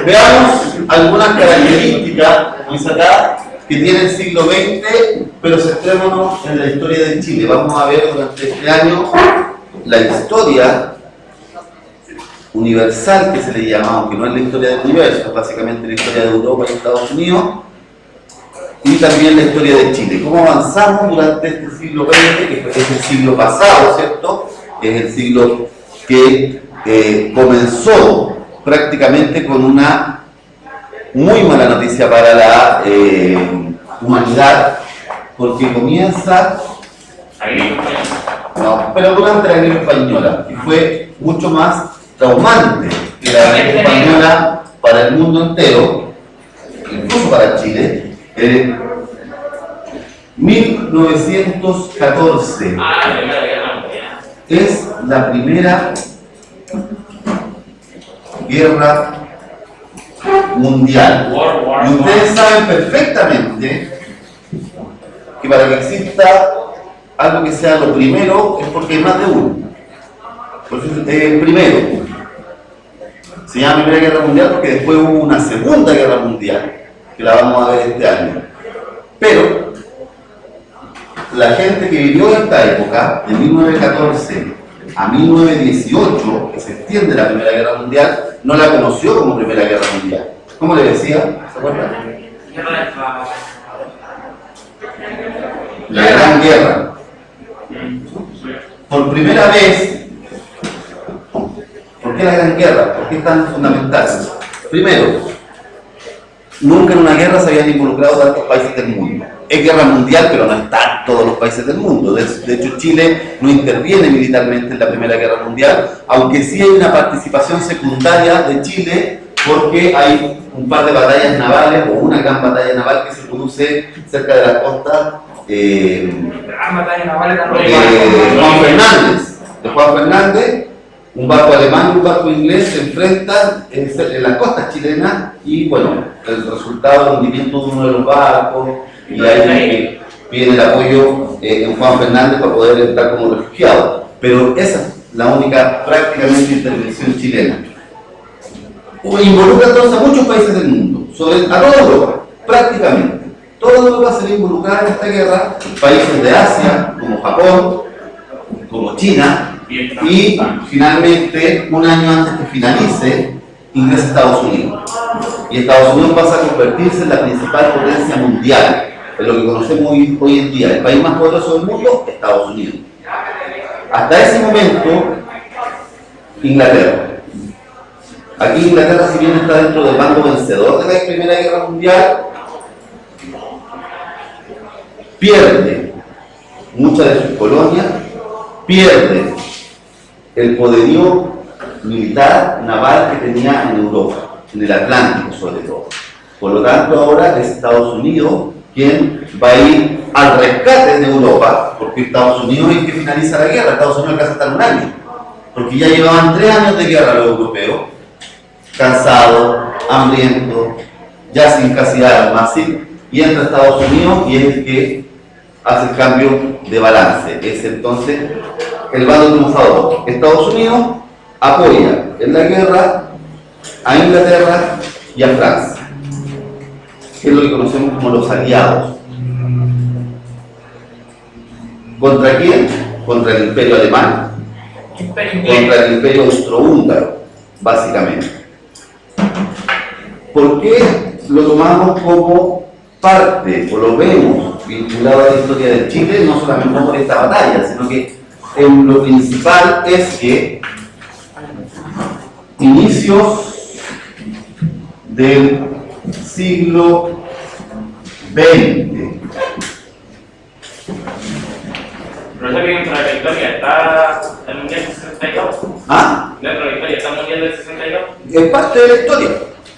Veamos algunas características, dice acá, que tiene el siglo XX, pero centrémonos en la historia de Chile. Vamos a ver durante este año la historia universal, que se le llama, aunque no es la historia del universo, es básicamente la historia de Europa y Estados Unidos, y también la historia de Chile. ¿Cómo avanzamos durante este siglo XX, que es el siglo pasado, ¿cierto? Es el siglo que comenzó prácticamente con una muy mala noticia para la humanidad, porque comienza, no, pero durante la gripe española, y fue mucho más traumante que la gripe española para el mundo entero, incluso para Chile. 1914 es la primera guerra mundial. Y ustedes saben perfectamente que para que exista algo que sea lo primero es porque hay más de uno. Por eso el primero se llama Primera Guerra Mundial porque después hubo una Segunda Guerra Mundial, que la vamos a ver este año. Pero la gente que vivió esta época, de 1914 a 1918, que se extiende la Primera Guerra Mundial, no la conoció como Primera Guerra Mundial. ¿Cómo le decía? ¿Se acuerdan? La Gran Guerra. Por primera vez, ¿por qué la Gran Guerra? ¿Por qué es tan fundamental? Primero, nunca en una guerra se habían involucrado tantos países del mundo. Es guerra mundial, pero no están todos los países del mundo. De hecho, Chile no interviene militarmente en la Primera Guerra Mundial, aunque sí hay una participación secundaria de Chile, porque hay un par de batallas navales, o una gran batalla naval que se produce cerca de la costa de Juan Fernández. Un barco alemán y un barco inglés se enfrentan en las costas chilenas y, bueno, el resultado del hundimiento de uno de los barcos, y ahí viene el apoyo en Juan Fernández para poder entrar como refugiado. Pero esa es la única prácticamente intervención chilena. Involucra entonces a muchos países del mundo, a toda Europa, prácticamente. Toda Europa se ve involucrada en esta guerra, países de Asia, como Japón, como China, y finalmente, un año antes que finalice, ingresa Estados Unidos. Y Estados Unidos pasa a convertirse en la principal potencia mundial, en lo que conocemos hoy en día. El país más poderoso del mundo, Estados Unidos. Hasta ese momento, Inglaterra. Aquí Inglaterra, si bien está dentro del bando vencedor de la Primera Guerra Mundial, pierde muchas de sus colonias, pierde el poderío militar naval que tenía en Europa, en el Atlántico sobre todo. Por lo tanto, ahora es Estados Unidos quien va a ir al rescate de Europa, porque Estados Unidos es el que finaliza la guerra. Estados Unidos alcanza hasta un año, porque ya llevaban 3 años de guerra los europeos, cansados, hambrientos, ya sin casi armas, ¿sí? Y entra Estados Unidos y es el que hace el cambio de balance. Es entonces el bando triunfador. Estados Unidos apoya en la guerra a Inglaterra y a Francia, que es lo que conocemos como los aliados. ¿Contra quién? Contra el Imperio Alemán, contra el Imperio Austrohúngaro, básicamente. ¿Por qué lo tomamos como parte, o lo vemos vinculado a la historia de Chile? No solamente por esta batalla, sino que lo principal es que inicios del siglo XX. Pero dentro de la historia está el Mundial del 62. ¿Ah? Dentro de la historia está el Mundial del 62. Es parte de la historia.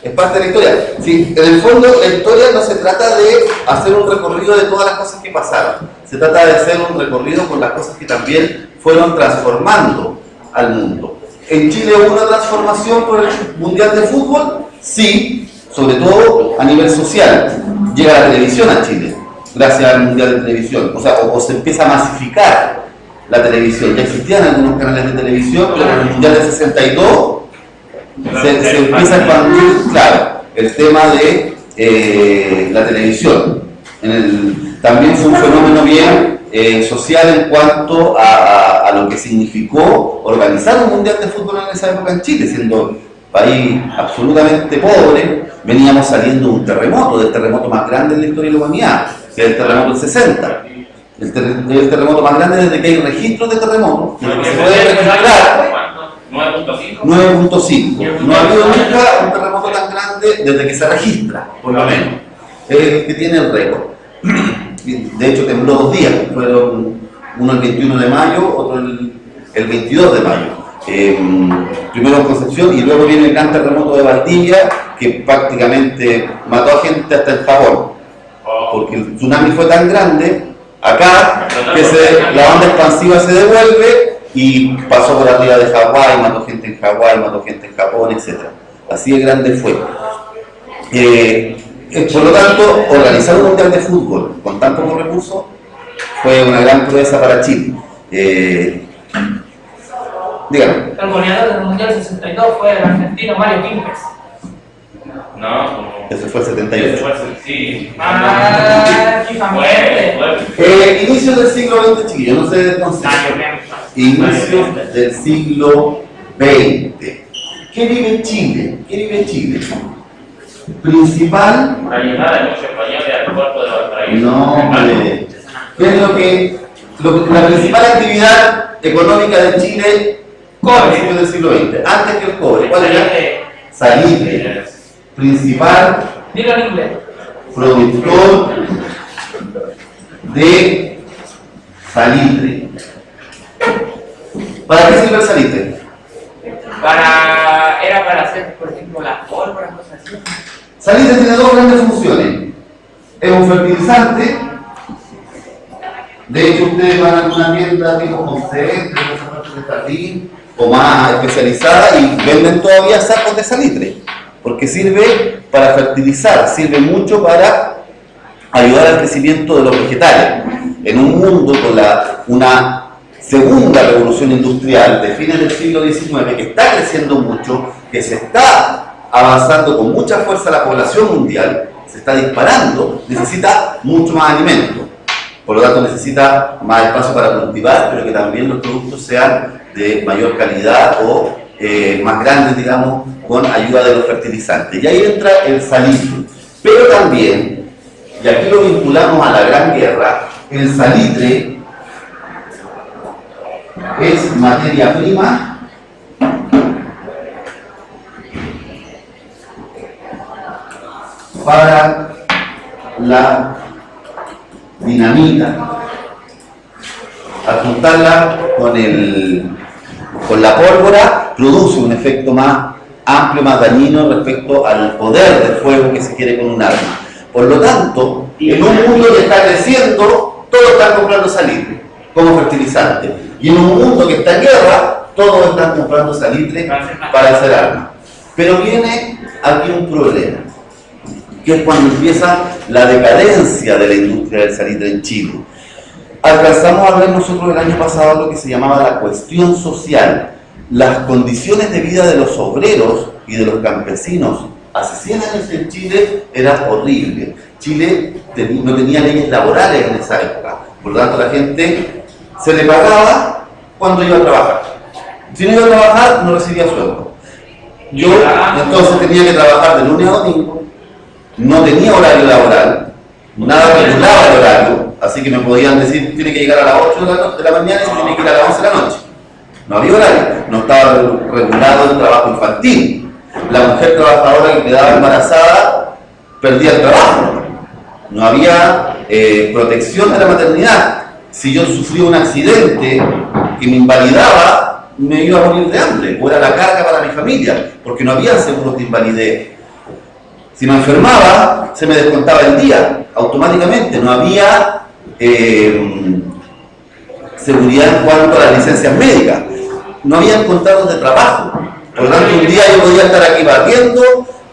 Es parte de la historia. Sí, en el fondo, la historia no se trata de hacer un recorrido de todas las cosas que pasaron. Se trata de hacer un recorrido con las cosas que también fueron transformando al mundo. ¿En Chile hubo una transformación por el Mundial de Fútbol? Sí, sobre todo a nivel social. Llega la televisión a Chile, gracias al Mundial de Televisión. O se empieza a masificar la televisión. Ya existían algunos canales de televisión, pero en el Mundial del 62 se empieza a expandir, claro, el tema de la televisión. También fue un fenómeno bien social en cuanto a lo que significó organizar un mundial de fútbol en esa época en Chile, siendo país absolutamente pobre. Veníamos saliendo de un terremoto, del terremoto más grande en la historia de la humanidad, que es el terremoto del 60. El terremoto más grande desde que hay registros de terremotos. Se puede registrar 9.5. 9.5. No ha habido nunca un terremoto tan grande desde que se registra, por lo menos. Es el que tiene el récord. De hecho, tembló 2 días. Fueron uno el 21 de mayo, otro el 22 de mayo. Primero en Concepción y luego viene el gran terremoto de Valdivia, que prácticamente mató a gente hasta el Japón. Porque el tsunami fue tan grande acá que la onda expansiva se devuelve y pasó por arriba de Hawái, mató gente en Hawái, mató gente en Japón, etc. Así de grande fue. Por lo tanto, organizar un mundial de fútbol con tan pocos recursos fue una gran proeza para Chile. Dígame. El goleador del Mundial 62 fue el argentino Mario Quilmes. No, Ese fue el 78. Sí. Fue. Inicio del siglo XX, chiquillos, no sé entonces. Inicio del siglo XX. ¿Qué vive Chile? ¿Qué vive Chile? Principal. La llegada de muchos españoles al puerto de Valparaíso. No, hombre. ¿Qué es la principal actividad económica de Chile a principios del siglo XX? Antes que el cobre. ¿Cuál era? Salitre. Principal Dilo en inglés. productor de salitre. ¿Para qué sirve el salitre? Era para hacer, por ejemplo, las pólvoras, cosas así. Salitre tiene 2 grandes funciones. Es un fertilizante. De hecho, ustedes van a una tienda tipo Concept, de jardín, o más especializada, y venden todavía sacos de salitre. Porque sirve para fertilizar, sirve mucho para ayudar al crecimiento de los vegetales. En un mundo con una segunda revolución industrial de fines del siglo XIX, que está creciendo mucho, que se está avanzando con mucha fuerza la población mundial, se está disparando, necesita mucho más alimento. Por lo tanto, necesita más espacio para cultivar, pero que también los productos sean de mayor calidad o más grandes, digamos, con ayuda de los fertilizantes. Y ahí entra el salitre. Pero también, y aquí lo vinculamos a la Gran Guerra, el salitre es materia prima para la dinamita. Al juntarla con la pólvora, produce un efecto más amplio, más dañino respecto al poder del fuego que se quiere con un arma. Por lo tanto, en un mundo que está creciendo, todos están comprando salitre como fertilizante. Y en un mundo que está en guerra, todos están comprando salitre para hacer armas. Pero viene aquí un problema, que es cuando empieza la decadencia de la industria del salitre en Chile. Alcanzamos a ver nosotros el año pasado lo que se llamaba la cuestión social. Las condiciones de vida de los obreros y de los campesinos hace 100 años en Chile eran horribles. Chile no tenía leyes laborales en esa época, por lo tanto la gente se le pagaba cuando iba a trabajar. Si no iba a trabajar, no recibía sueldo. Yo entonces tenía que trabajar de lunes a domingo, no tenía horario laboral, nada regulaba el horario, así que me podían decir, tiene que llegar a las 8 de la mañana y tiene que ir a las 11 de la noche. No había horario, no estaba regulado el trabajo infantil. La mujer trabajadora que quedaba embarazada perdía el trabajo. No había protección de la maternidad. Si yo sufría un accidente que me invalidaba, me iba a morir de hambre, o era la carga para mi familia, porque no había seguros de invalidez. Si me enfermaba, se me descontaba el día, automáticamente. No había seguridad en cuanto a las licencias médicas. No había contratos de trabajo. Por lo tanto, un día yo podía estar aquí batiendo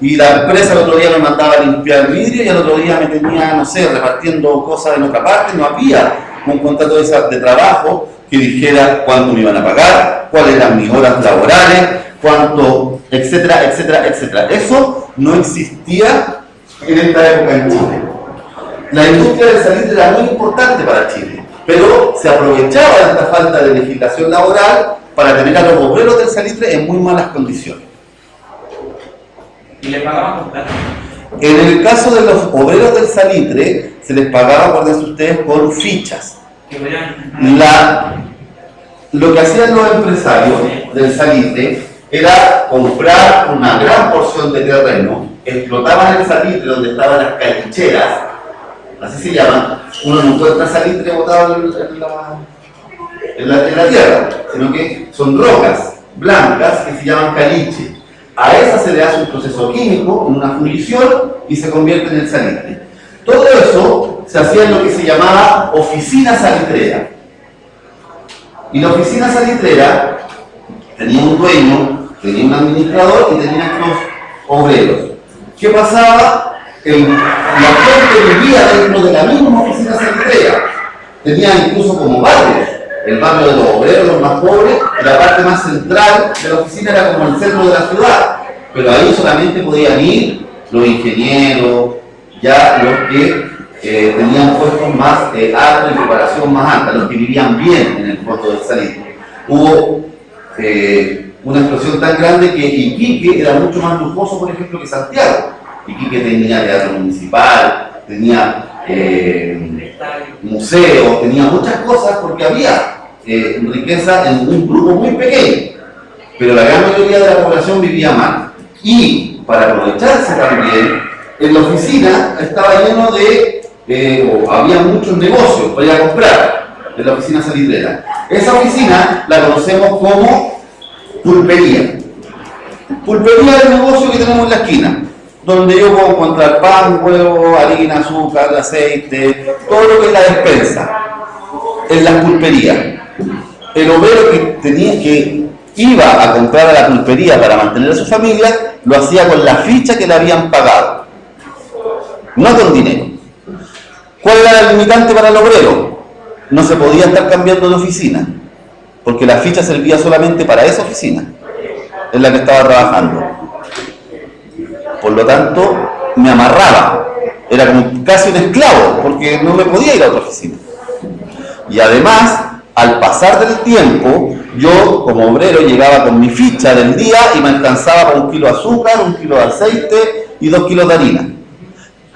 y la empresa el otro día me mandaba a limpiar el vidrio y el otro día me tenía, no sé, repartiendo cosas en otra parte. No había un contrato de trabajo que dijera cuánto me iban a pagar, cuáles eran mis horas laborales, cuánto, etcétera, etcétera, etcétera. Eso no existía en esta época en Chile. La industria del salitre era muy importante para Chile, pero se aprovechaba de esta falta de legislación laboral para tener a los obreros del salitre en muy malas condiciones. ¿Y le pagaban con plata? En el caso de los obreros del salitre, se les pagaba, acuérdense ustedes, con fichas. Lo que hacían los empresarios del salitre era comprar una gran porción de terreno, explotaban el salitre donde estaban las calicheras, así se llaman. Uno no encuentra salitre botado en la tierra, sino que son rocas blancas que se llaman caliche. A esa se le hace un proceso químico, una fundición, y se convierte en el salitre. Todo eso se hacía en lo que se llamaba oficina salitrera. Y la oficina salitrera tenía un dueño, tenía un administrador y tenía estos obreros. ¿Qué pasaba? La gente vivía dentro de la misma oficina salitrera. Tenía incluso como barrios. El barrio de los obreros, los más pobres, y la parte más central de la oficina era como el centro de la ciudad. Pero ahí solamente podían ir los ingenieros, ya los que tenían puestos más altos y preparación más alta, los que vivían bien en el puerto del salitre. Hubo una explosión tan grande que Iquique era mucho más lujoso, por ejemplo, que Santiago. Iquique tenía teatro municipal, tenía museos, tenía muchas cosas porque había riqueza en un grupo muy pequeño, pero la gran mayoría de la población vivía mal. Y para aprovecharse también, en la oficina estaba lleno o había muchos negocios para ir a comprar en la oficina salitrera. Esa oficina la conocemos como pulpería. Pulpería es el negocio que tenemos en la esquina, donde yo puedo encontrar pan, huevo, harina, azúcar, aceite, todo lo que es la despensa. En las pulperías. El obrero que iba a comprar a la pulpería para mantener a su familia, lo hacía con la ficha que le habían pagado, no con dinero. ¿Cuál era el limitante para el obrero? No se podía estar cambiando de oficina, porque la ficha servía solamente para esa oficina en la que estaba trabajando. Por lo tanto, me amarraba, era como casi un esclavo, porque no me podía ir a otra oficina. Y además, al pasar del tiempo, yo como obrero llegaba con mi ficha del día y me alcanzaba para 1 kilo de azúcar, 1 kilo de aceite y 2 kilos de harina.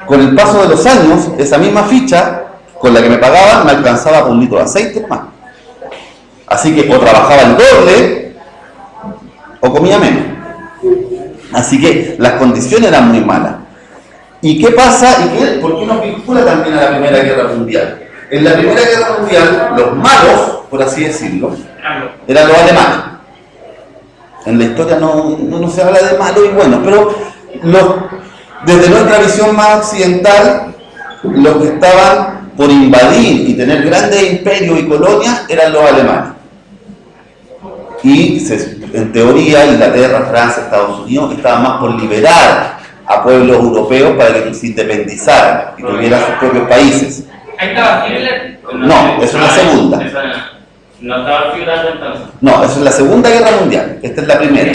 Con el paso de los años, esa misma ficha con la que me pagaban me alcanzaba para 1 litro de aceite más. Así que o trabajaba el doble o comía menos. Así que las condiciones eran muy malas. ¿Y qué pasa? ¿Por qué nos vincula también a la Primera Guerra Mundial? En la Primera Guerra Mundial, los malos, por así decirlo, eran los alemanes. En la historia no se habla de malos y buenos, pero desde nuestra visión más occidental, los que estaban por invadir y tener grandes imperios y colonias eran los alemanes. Y en teoría, Inglaterra, Francia, Estados Unidos estaban más por liberar a pueblos europeos para que se independizaran y tuvieran sus propios países. ¿Ahí estaba Hitler? No, es una segunda. ¿No estaba figurando entonces? No, eso es la Segunda Guerra Mundial. Esta es la primera.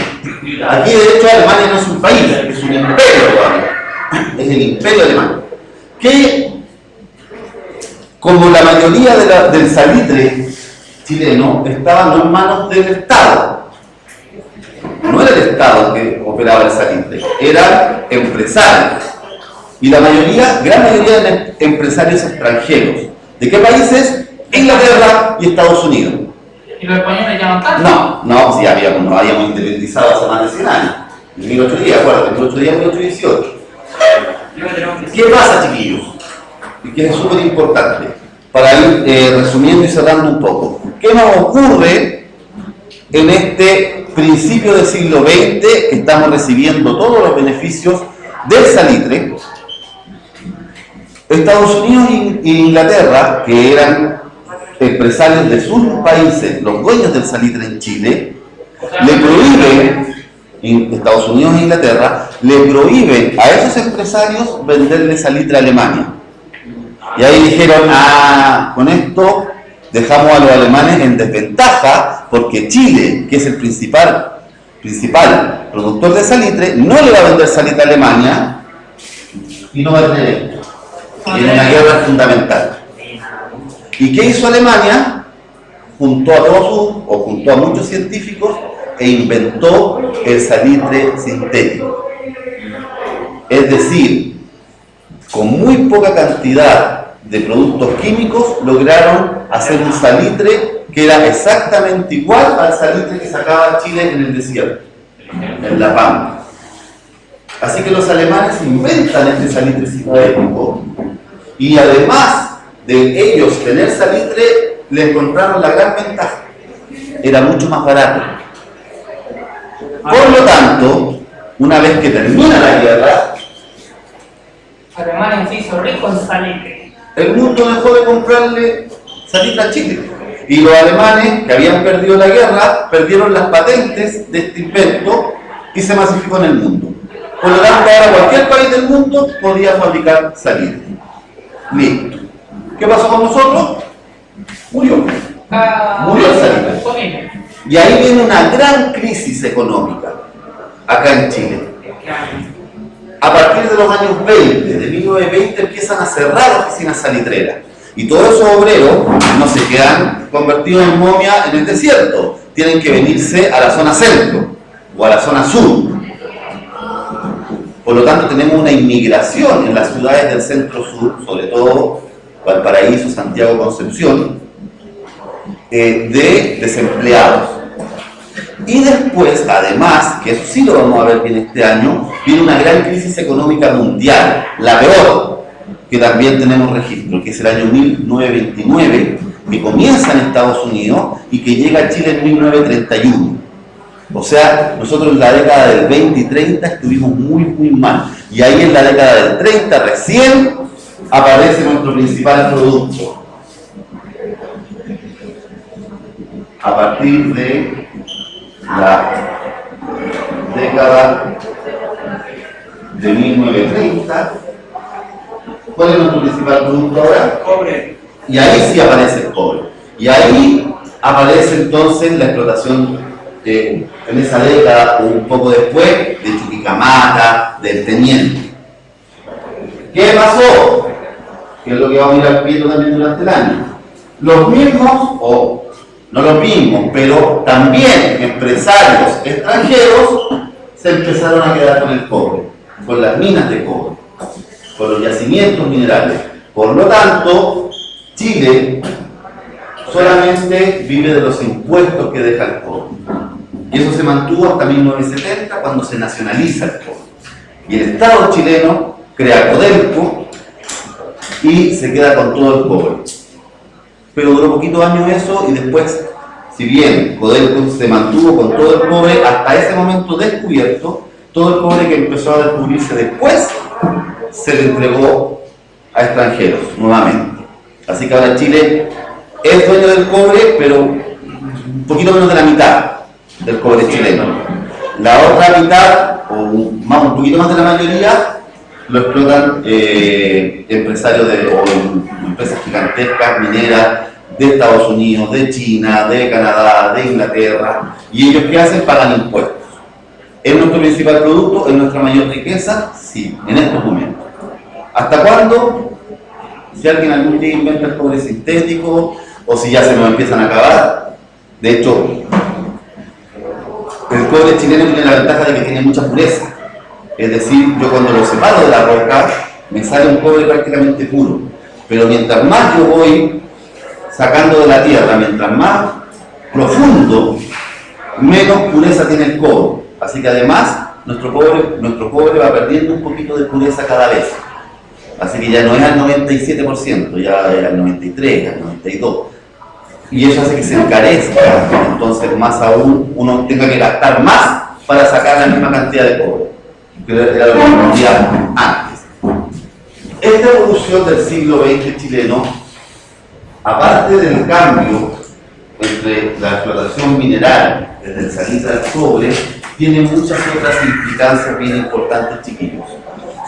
Aquí, de hecho, Alemania no es un país, es un imperio todavía. Es el imperio alemán. Que, como la mayoría del salitre chileno, estaba en manos del Estado. No era el Estado que operaba el salitre, eran empresarios. Y la gran mayoría eran empresarios extranjeros. ¿De qué países? Inglaterra y Estados Unidos. ¿Y los españoles llaman tanto? No, sí, nos habíamos independizado hace más de 100 años. En 1810, acuérdate, 1818. ¿Qué pasa, chiquillos? Y que es súper importante, para ir resumiendo y cerrando un poco. ¿Qué nos ocurre en este principio del siglo XX que estamos recibiendo todos los beneficios del salitre? Estados Unidos e Inglaterra, que eran empresarios de sus países, los dueños del salitre en Chile, le prohíben, en Estados Unidos e Inglaterra, le prohíben a esos empresarios venderle salitre a Alemania. Y ahí dijeron, con esto dejamos a los alemanes en desventaja, porque Chile, que es el principal principal productor de salitre, no le va a vender salitre a Alemania y no va a tener esto. Y en una guerra fundamental. ¿Y qué hizo Alemania? Juntó a muchos científicos e inventó el salitre sintético. Es decir, con muy poca cantidad de productos químicos lograron hacer un salitre que era exactamente igual al salitre que sacaba Chile en el desierto, en La Pampa. Así que los alemanes inventan este salitre sintético y además de ellos tener salitre, le encontraron la gran ventaja. Era mucho más barato. Por lo tanto, una vez que termina la guerra, Alemania se hizo rico en salitre. el mundo dejó de comprarle salitre a Chile. Y los alemanes, que habían perdido la guerra, perdieron las patentes de este invento y se masificó en el mundo. Por lo tanto, ahora cualquier país del mundo podía fabricar salitre. Listo. ¿Qué pasó con nosotros? Murió. Murió el salitre. Y ahí viene una gran crisis económica acá en Chile. A partir de los años 20, de 1920, empiezan a cerrar oficinas salitreras. Y todos esos obreros no se quedan convertidos en momia en el desierto. Tienen que venirse a la zona centro o a la zona sur. Por lo tanto, tenemos una inmigración en las ciudades del centro-sur, sobre todo Valparaíso, Santiago, Concepción, de desempleados. Y después, además, que eso sí lo vamos a ver bien este año, viene una gran crisis económica mundial, la peor, que también tenemos registro, que es el año 1929, que comienza en Estados Unidos y que llega a Chile en 1931. O sea, nosotros en la década del 20 y 30 estuvimos muy mal. Y ahí en la década del 30 recién aparece nuestro principal producto. A partir de la década de 1930, ¿cuál es nuestro principal producto ahora? Cobre. Y ahí sí aparece el cobre. Y ahí aparece entonces la explotación en esa década o un poco después de Chuquicamata, del Teniente. ¿Qué pasó? Que es lo que vamos a ir viendo también durante el año. Los mismos, o no los mismos, pero también empresarios extranjeros se empezaron a quedar con el cobre, con las minas de cobre, con los yacimientos minerales. Por lo tanto, Chile solamente vive de los impuestos que deja el cobre. Y eso se mantuvo hasta 1970, cuando se nacionaliza el cobre. Y el Estado chileno crea Codelco y se queda con todo el cobre. Pero duró poquitos años eso, y después, si bien Codelco se mantuvo con todo el cobre hasta ese momento descubierto, todo el cobre que empezó a descubrirse después se le entregó a extranjeros nuevamente. Así que ahora Chile es dueño del cobre, pero un poquito menos de la mitad del cobre chileno. La otra mitad, o un poquito más de la mayoría, lo explotan empresarios o empresas gigantescas, mineras, de Estados Unidos, de China, de Canadá, de Inglaterra. ¿Y ellos qué hacen? Pagan impuestos. ¿Es nuestro principal producto? ¿Es nuestra mayor riqueza? Sí, en estos momentos. ¿Hasta cuándo? Si alguien algún día inventa el cobre sintético, o si ya se nos empiezan a acabar. De hecho, el cobre chileno tiene la ventaja de que tiene mucha pureza. Es decir, yo cuando lo separo de la roca, me sale un cobre prácticamente puro. Pero mientras más yo voy sacando de la tierra, mientras más profundo, menos pureza tiene el cobre. Así que además, nuestro cobre va perdiendo un poquito de pureza cada vez. Así que ya no es al 97%, ya es al 93%, al 92%. Y eso hace que se encarezca, entonces más aún uno tenga que gastar más para sacar la misma cantidad de cobre, que era lo que ocurría antes. Esta evolución del siglo XX chileno, aparte del cambio entre la explotación mineral desde el salitre al cobre, tiene muchas otras implicancias bien importantes, chiquillos.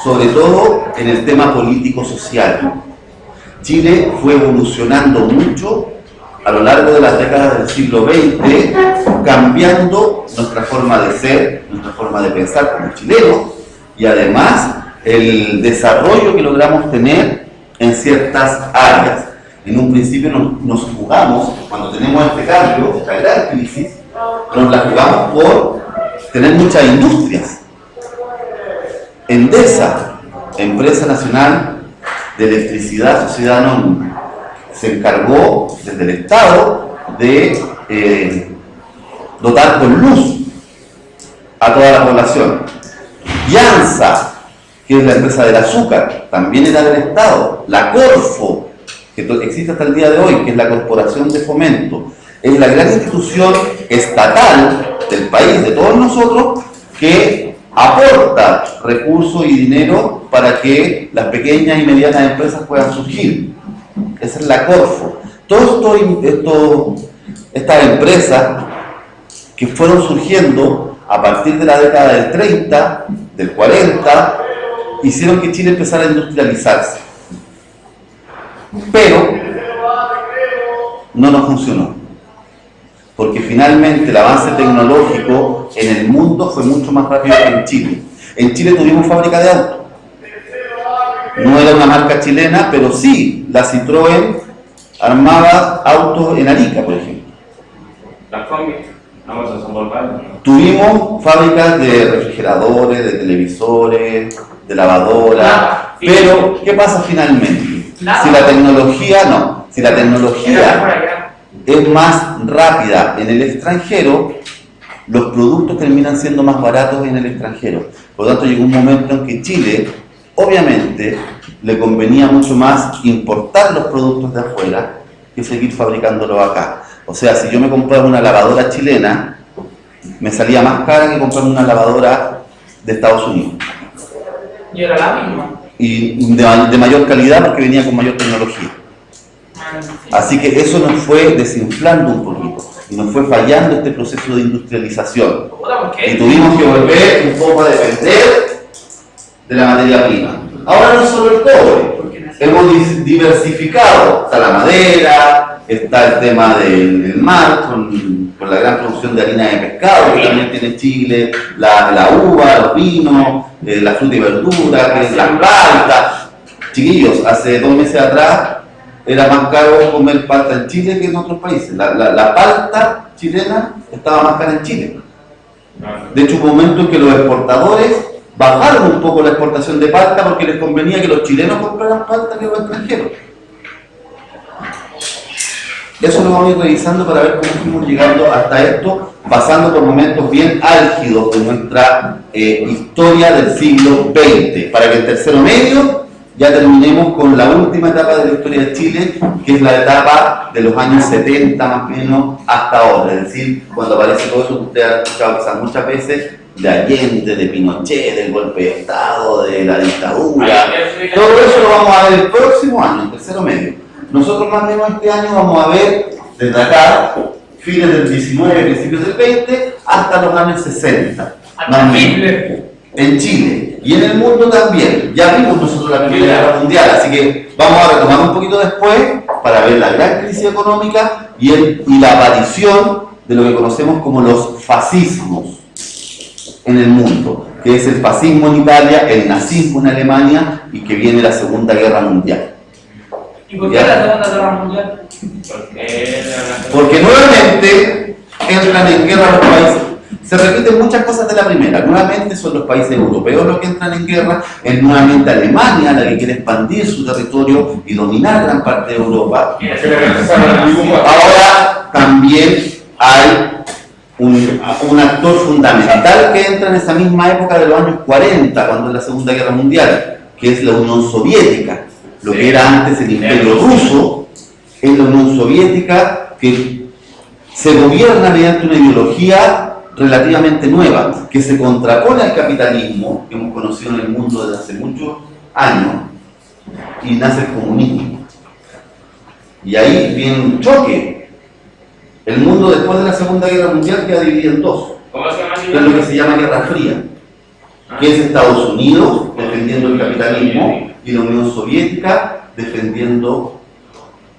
Sobre todo en el tema político-social. Chile fue evolucionando mucho a lo largo de las décadas del siglo XX, cambiando nuestra forma de ser, nuestra forma de pensar como chilenos, y además el desarrollo que logramos tener en ciertas áreas. En un principio nos jugamos, cuando tenemos este cambio, esta gran crisis, nos la jugamos por tener muchas industrias. Endesa, Empresa Nacional de Electricidad Sociedad Anónima, se encargó desde el Estado de dotar con luz a toda la población. Yansa, que es la empresa del azúcar, también era del Estado. La Corfo, que existe hasta el día de hoy, que es la Corporación de Fomento, es la gran institución estatal del país, de todos nosotros, que aporta recursos y dinero para que las pequeñas y medianas empresas puedan surgir. Esa es la Corfo. Todas estas empresas que fueron surgiendo a partir de la década del 30, del 40, hicieron que Chile empezara a industrializarse. Pero no nos funcionó, porque finalmente el avance tecnológico en el mundo fue mucho más rápido que en Chile. En Chile tuvimos fábrica de autos. No era una marca chilena, pero sí, la Citroën armaba autos en Arica, por ejemplo. Las combis, vamos a desenvolver. Tuvimos fábricas de refrigeradores, de televisores, de lavadoras, pero ¿qué pasa finalmente? Si la tecnología es más rápida en el extranjero, los productos terminan siendo más baratos en el extranjero. Por lo tanto, llegó un momento en que Chile, obviamente, le convenía mucho más importar los productos de afuera que seguir fabricándolos acá. O sea, si yo me compraba una lavadora chilena, me salía más cara que comprarme una lavadora de Estados Unidos. Y era la misma. Y de mayor calidad porque venía con mayor tecnología. Así que eso nos fue desinflando un poquito y nos fue fallando este proceso de industrialización. Y tuvimos que volver un poco a depender de la materia prima. Ahora no solo el cobre, hemos diversificado. Está la madera, está el tema del mar, con la gran producción de harina de pescado que también tiene Chile, la uva, los vinos, la fruta y verdura, que es la palta. Chiquillos, hace 2 meses atrás era más caro comer palta en Chile que en otros países. La palta chilena estaba más cara en Chile. De hecho, hubo un momento en que los exportadores bajaron un poco la exportación de palta porque les convenía que los chilenos compraran palta que los extranjeros. Eso lo vamos a ir revisando para ver cómo fuimos llegando hasta esto, pasando por momentos bien álgidos de nuestra historia del siglo XX, para que en tercero medio ya terminemos con la última etapa de la historia de Chile, que es la etapa de los años 70 más o menos hasta ahora, es decir, cuando aparece todo eso que ustedes han escuchado pasar muchas veces, de Allende, de Pinochet, del golpe de Estado, de la dictadura. Todo eso lo vamos a ver el próximo año, en tercero medio. Nosotros más o menos este año vamos a ver desde acá, fines del 19, principios del 20, hasta los años 60. Más o menos. En Chile y en el mundo también. Ya vimos nosotros la Primera Guerra Mundial, así que vamos a retomar un poquito después para ver la gran crisis económica y la aparición de lo que conocemos como los fascismos en el mundo, que es el fascismo en Italia, el nazismo en Alemania y que viene la Segunda Guerra Mundial. ¿Y por qué la Segunda Guerra Mundial? Porque nuevamente entran en guerra los países. Se repiten muchas cosas de la primera. Nuevamente son los países europeos los que entran en guerra. Es nuevamente Alemania la que quiere expandir su territorio y dominar gran parte de Europa. Ahora también hay un actor fundamental que entra en esa misma época de los años 40, cuando es la Segunda Guerra Mundial, que es la Unión Soviética. Lo que era antes el Imperio Ruso es la Unión Soviética, que se gobierna mediante una ideología relativamente nueva, que se contrapone al capitalismo que hemos conocido en el mundo desde hace muchos años, y nace el comunismo. Y ahí viene un choque. El mundo después de la Segunda Guerra Mundial queda dividido en dos. ¿Cómo se llama? Que es lo que se llama Guerra Fría, que es Estados Unidos defendiendo el capitalismo y la Unión Soviética defendiendo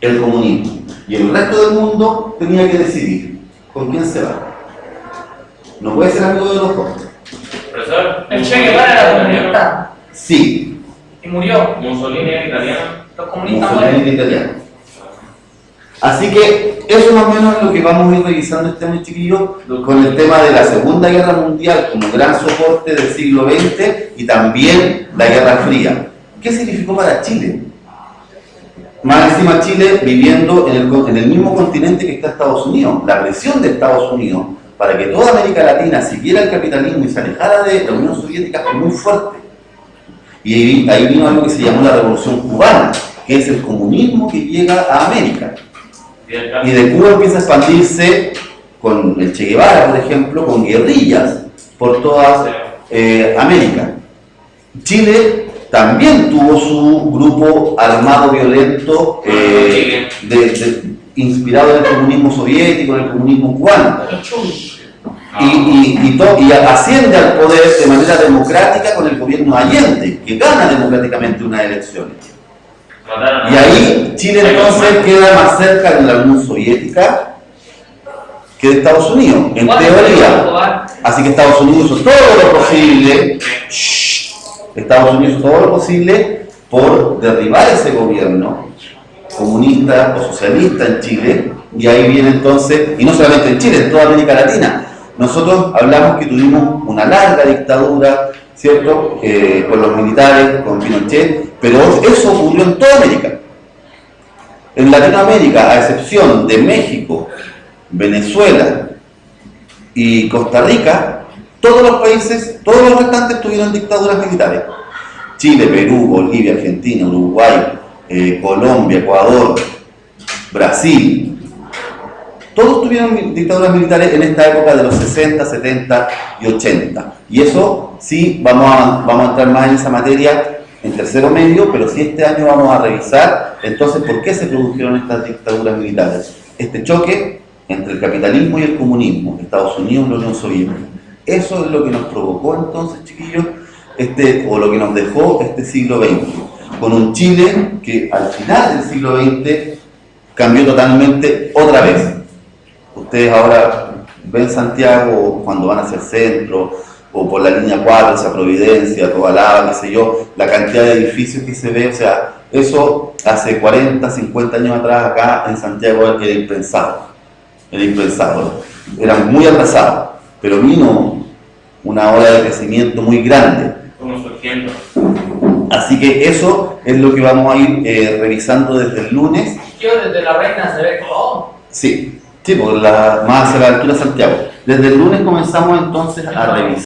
el comunismo. Y el resto del mundo tenía que decidir con quién se va. No puede ser amigo de los dos. Profesor, El Che Guevara era comunista Sí, y murió. Mussolini es italiano. Los comunistas Mussolini mueren. italiano. Así que eso más o menos es lo que vamos a ir revisando este año, chiquillos, con el tema de la Segunda Guerra Mundial como gran soporte del siglo XX y también la Guerra Fría. ¿Qué significó para Chile? Más encima Chile viviendo en el mismo continente que está Estados Unidos. La presión de Estados Unidos para que toda América Latina siguiera el capitalismo y se alejara de la Unión Soviética fue muy fuerte. Y ahí vino algo que se llamó la Revolución Cubana, que es el comunismo que llega a América. Y de Cuba empieza a expandirse con el Che Guevara, por ejemplo, con guerrillas por toda América. Chile también tuvo su grupo armado violento inspirado en el comunismo soviético, en el comunismo cubano. Los chulis. Y asciende al poder de manera democrática con el gobierno Allende, que gana democráticamente unas elecciones. Y ahí Chile entonces queda más cerca de la Unión Soviética que de Estados Unidos, en teoría. Así que Estados Unidos hizo todo lo posible, Estados Unidos hizo todo lo posible por derribar ese gobierno comunista o socialista en Chile, y ahí viene entonces, y no solamente en Chile, en toda América Latina. Nosotros hablamos que tuvimos una larga dictadura, ¿cierto? Con los militares, con Pinochet, pero eso ocurrió en toda América. En Latinoamérica, a excepción de México, Venezuela y Costa Rica, todos los países, todos los restantes tuvieron dictaduras militares. Chile, Perú, Bolivia, Argentina, Uruguay, Colombia, Ecuador, Brasil. Todos tuvieron dictaduras militares en esta época de los 60, 70 y 80. Y eso sí, vamos a entrar más en esa materia en tercero medio, pero sí este año vamos a revisar entonces por qué se produjeron estas dictaduras militares. Este choque entre el capitalismo y el comunismo, Estados Unidos y la Unión Soviética. Eso es lo que nos provocó entonces, chiquillos, o lo que nos dejó este siglo XX, con un Chile que al final del siglo XX cambió totalmente otra vez. Ustedes ahora ven Santiago cuando van hacia el centro, o por la línea 4, hacia Providencia, Tobalaba, qué sé yo, la cantidad de edificios que se ve, o sea, eso hace 40, 50 años atrás acá en Santiago era impensado. Era impensado. Eran muy atrasados, pero vino una ola de crecimiento muy grande. Como surgiendo. Así que eso es lo que vamos a ir revisando desde el lunes. Yo desde la reina se ve todo. Sí, por más hacia la altura de Santiago. Desde el lunes comenzamos entonces a revisar.